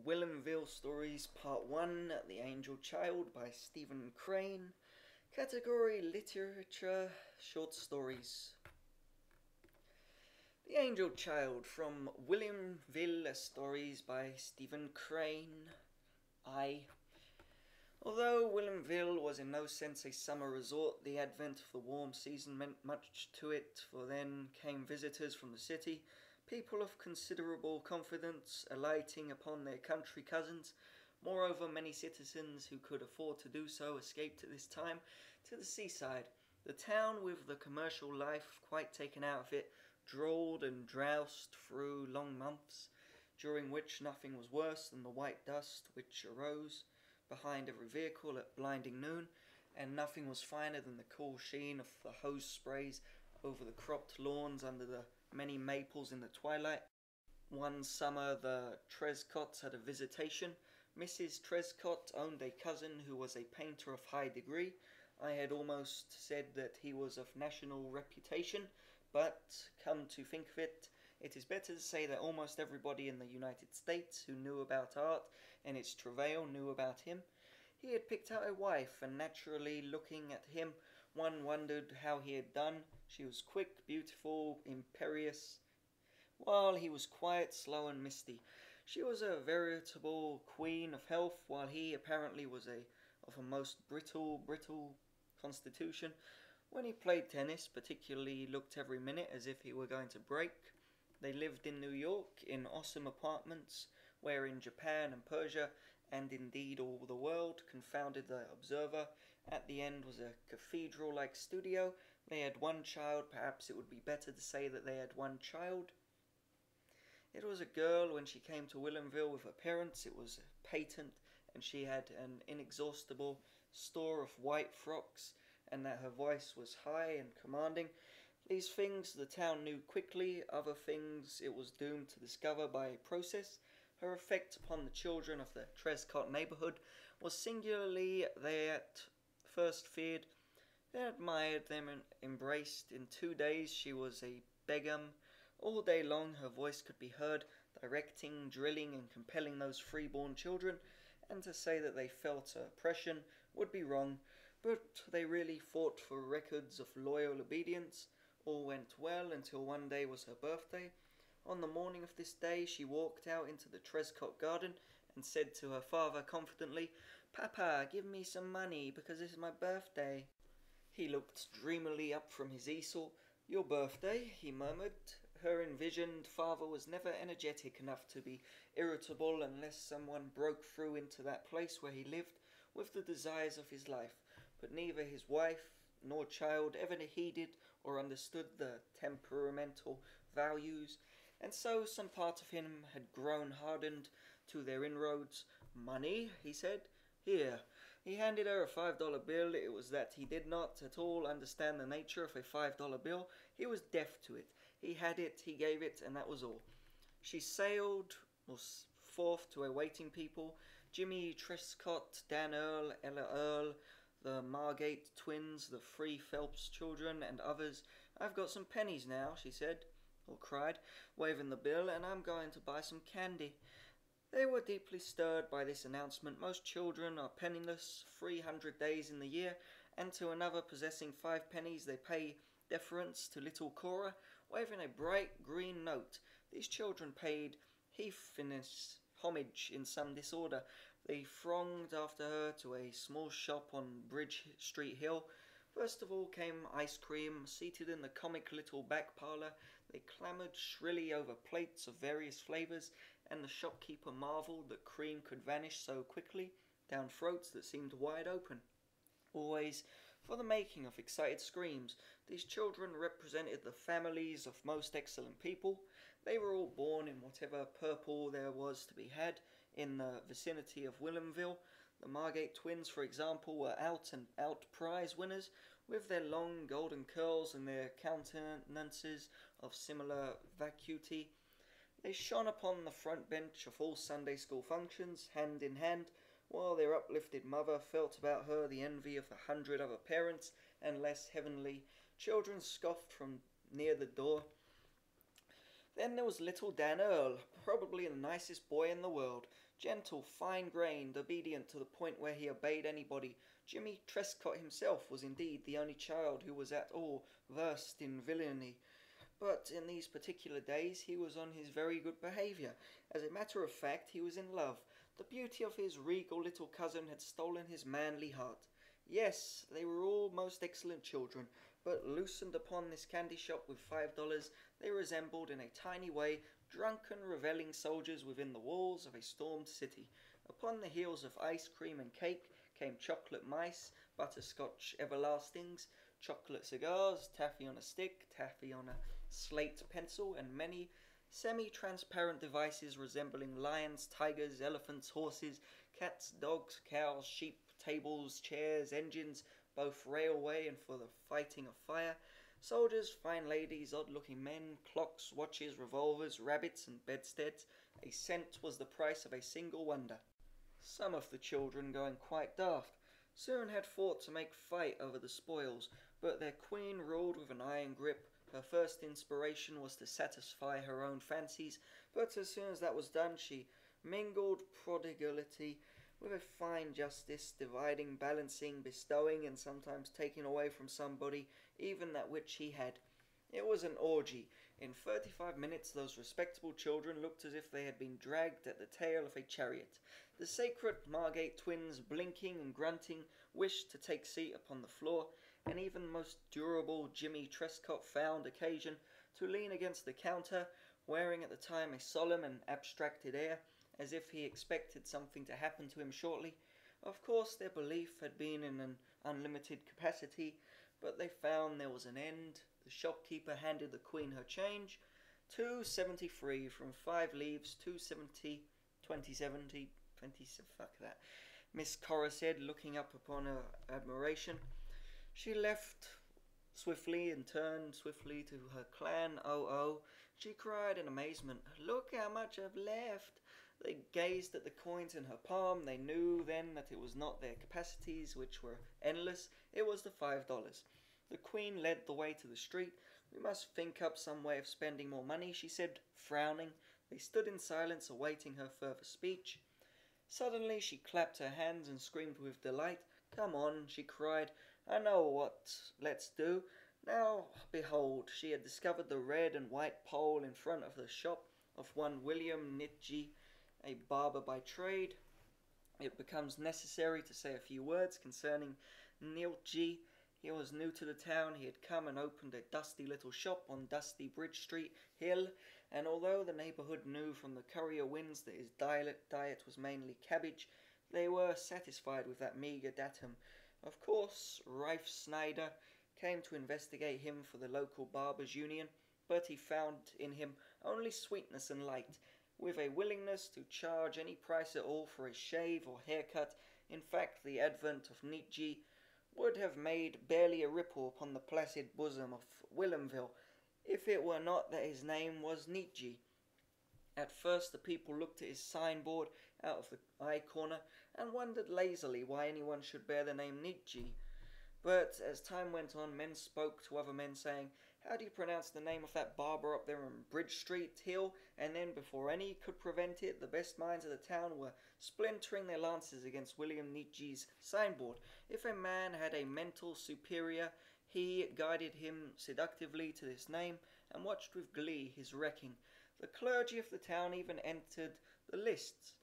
Whilomville Stories Part 1, The Angel Child by Stephen Crane. Category Literature, Short Stories. The Angel Child from Whilomville Stories by Stephen Crane. Although Whilomville was in no sense a summer resort, the advent of the warm season meant much to it, for then came visitors from the city, people of considerable confidence, alighting upon their country cousins. Moreover, many citizens who could afford to do so escaped at this time to the seaside. The town, with the commercial life quite taken out of it, drawled and drowsed through long months, during which nothing was worse than the white dust which arose behind every vehicle at blinding noon, and nothing was finer than the cool sheen of the hose sprays over the cropped lawns under the many maples in the twilight. One summer the Trescotts had a visitation. Mrs. Trescott owned a cousin who was a painter of high degree. I had almost said that he was of national reputation, but come to think of it, it is better to say that almost everybody in the United States who knew about art and its travail knew about him. He had picked out a wife, and naturally, looking at him, one wondered how he had done. She was quick, beautiful, imperious, while he was quiet, slow, and misty. She was a veritable queen of health, while he apparently was of a most brittle constitution. When he played tennis, particularly, he looked every minute as if he were going to break. They lived in New York, in awesome apartments, where in Japan and Persia, and indeed all the world, confounded the observer. At the end was a cathedral-like studio. They had one child. Perhaps it would be better to say that they had one child. It was a girl. When she came to Whilomville with her parents, it was patent, and she had an inexhaustible store of white frocks, and that her voice was high and commanding. These things the town knew quickly. Other things it was doomed to discover by a process. Her effect upon the children of the Trescott neighborhood was singularly. They at first feared, then admired them and embraced. In 2 days she was a begum. All day long her voice could be heard, directing, drilling, and compelling those freeborn children, and to say that they felt oppression would be wrong, but they really fought for records of loyal obedience. All went well until one day was her birthday. On the morning of this day she walked out into the Trescott garden and said to her father confidently, "Papa, give me some money because this is my birthday." He looked dreamily up from his easel. "Your birthday?" he murmured. Her envisioned father was never energetic enough to be irritable unless someone broke through into that place where he lived with the desires of his life, but neither his wife nor child ever heeded or understood the temperamental values, and so some part of him had grown hardened to their inroads. "Money?" he said. "Here." He handed her a $5 bill. It was that he did not at all understand the nature of a $5 bill. He was deaf to it. He had it, he gave it, and that was all. She sailed forth to awaiting people. Jimmy Trescott, Dan Earl, Ella Earl, the Margate twins, the three Phelps children, and others. "I've got some pennies now," she said, or cried, waving the bill, "and I'm going to buy some candy." They were deeply stirred by this announcement. Most children are penniless 300 days in the year, and to another possessing 5 pennies they pay deference to little Cora, waving a bright green note. These children paid heathenish homage in some disorder. They thronged after her to a small shop on Bridge Street Hill. First of all came ice cream. Seated in the comic little back parlour, they clamoured shrilly over plates of various flavours, and the shopkeeper marvelled that cream could vanish so quickly down throats that seemed wide open. Always for the making of excited screams. These children represented the families of most excellent people. They were all born in whatever purple there was to be had in the vicinity of Whilomville. The Margate twins, for example, were out-and-out prize winners, with their long golden curls and their countenances of similar vacuity. They shone upon the front bench of all Sunday school functions, hand in hand, while their uplifted mother felt about her the envy of 100 other parents, and less heavenly children scoffed from near the door. Then there was little Dan Earl, probably the nicest boy in the world. Gentle, fine-grained, obedient to the point where he obeyed anybody. Jimmy Trescott himself was indeed the only child who was at all versed in villainy. But in these particular days he was on his very good behaviour. As a matter of fact, he was in love. The beauty of his regal little cousin had stolen his manly heart. Yes, they were all most excellent children, but loosened upon this candy shop with $5, they resembled in a tiny way drunken, revelling soldiers within the walls of a stormed city. Upon the heels of ice cream and cake came chocolate mice, butterscotch everlastings, chocolate cigars, taffy on a stick, taffy on a slate pencil, and many semi-transparent devices resembling lions, tigers, elephants, horses, cats, dogs, cows, sheep, tables, chairs, engines, both railway and for the fighting of fire, soldiers, fine ladies, odd-looking men, clocks, watches, revolvers, rabbits, and bedsteads. A cent was the price of a single wonder. Some of the children, going quite daft, soon had fought to make fight over the spoils, but their queen ruled with an iron grip. Her first inspiration was to satisfy her own fancies, but as soon as that was done, she mingled prodigality with a fine justice, dividing, balancing, bestowing, and sometimes taking away from somebody even that which he had. It was an orgy. In 35 minutes those respectable children looked as if they had been dragged at the tail of a chariot. The sacred Margate twins, blinking and grunting, wished to take seat upon the floor, and even the most durable Jimmy Trescott found occasion to lean against the counter, wearing at the time a solemn and abstracted air, as if he expected something to happen to him shortly. Of course their belief had been in an unlimited capacity, but they found there was an end. The shopkeeper handed the queen her change, $2.73 from 5 leaves, 2.70, 20.70, 20, fuck that, Miss Cora said, looking up upon her admiration. She left swiftly and turned swiftly to her clan. Oh, she cried in amazement, "Look how much I've left." They gazed at the coins in her palm. They knew then that it was not their capacities, which were endless. It was the $5. The queen led the way to the street. "We must think up some way of spending more money," she said, frowning. They stood in silence, awaiting her further speech. Suddenly she clapped her hands and screamed with delight. "Come on," she cried. "I know what let's do. Now, behold," she had discovered the red and white pole in front of the shop of one William Nitgee, a barber by trade. It becomes necessary to say a few words concerning Nitgee. He was new to the town. He had come and opened a dusty little shop on Dusty Bridge Street Hill, and although the neighbourhood knew from the courier winds that his diet was mainly cabbage, they were satisfied with that meagre datum. Of course, Rafe Snyder came to investigate him for the local Barbers' Union, but he found in him only sweetness and light, with a willingness to charge any price at all for a shave or haircut. In fact, the advent of Nitgee would have made barely a ripple upon the placid bosom of Whilomville, if it were not that his name was Nitgee. At first the people looked at his signboard out of the eye corner and wondered lazily why anyone should bear the name Nitgee. But as time went on, men spoke to other men, saying, "How do you pronounce the name of that barber up there on Bridge Street Hill?" And then, before any could prevent it, the best minds of the town were splintering their lances against William Nitgee's signboard. If a man had a mental superior, he guided him seductively to this name and watched with glee his wrecking. The clergy of the town even entered the lists.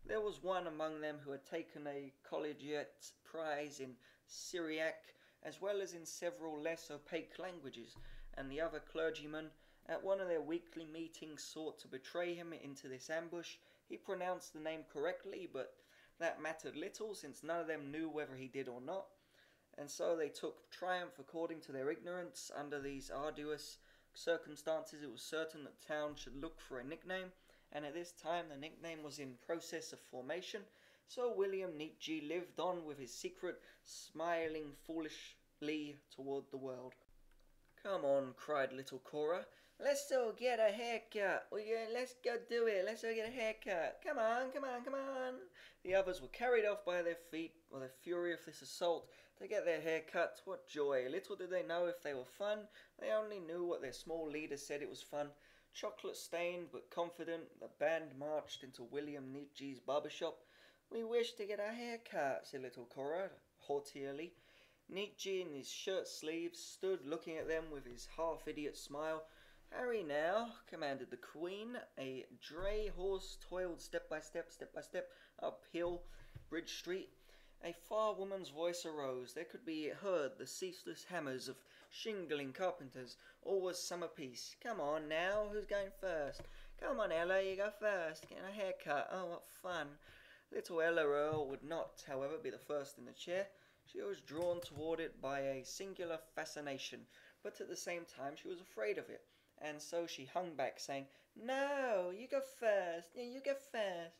There was one among them who had taken a collegiate prize in Syriac, as well as in several less opaque languages, and the other clergymen, at one of their weekly meetings, sought to betray him into this ambush. He pronounced the name correctly, but that mattered little, since none of them knew whether he did or not, and so they took triumph according to their ignorance. Under these arduous circumstances, it was certain that the town should look for a nickname, and at this time the nickname was in process of formation. So William Nitgee lived on with his secret, smiling foolishly toward the world. "Come on," cried little Cora. "Let's all get a haircut. Let's go do it. Let's all get a haircut. Come on, come on, come on." The others were carried off by their feet by the fury of this assault to get their hair cut. What joy! Little did they know if they were fun. They only knew what their small leader said it was fun. Chocolate-stained but confident, the band marched into William Nietzsche's barbershop. "We wish to get our hair cut," said little Cora, haughtily. Nietzsche, in his shirt sleeves, stood looking at them with his half-idiot smile. "Hurry now," commanded the Queen. A dray horse toiled step by step, uphill Bridge Street. A far woman's voice arose. There could be heard the ceaseless hammers of shingling carpenters. All was summer peace. "Come on now, who's going first? Come on, Ella, you go first. Getting a haircut. Oh, what fun." Little Ella Earl would not, however, be the first in the chair. She was drawn toward it by a singular fascination, but at the same time she was afraid of it, and so she hung back, saying, "No, you go first. You go first."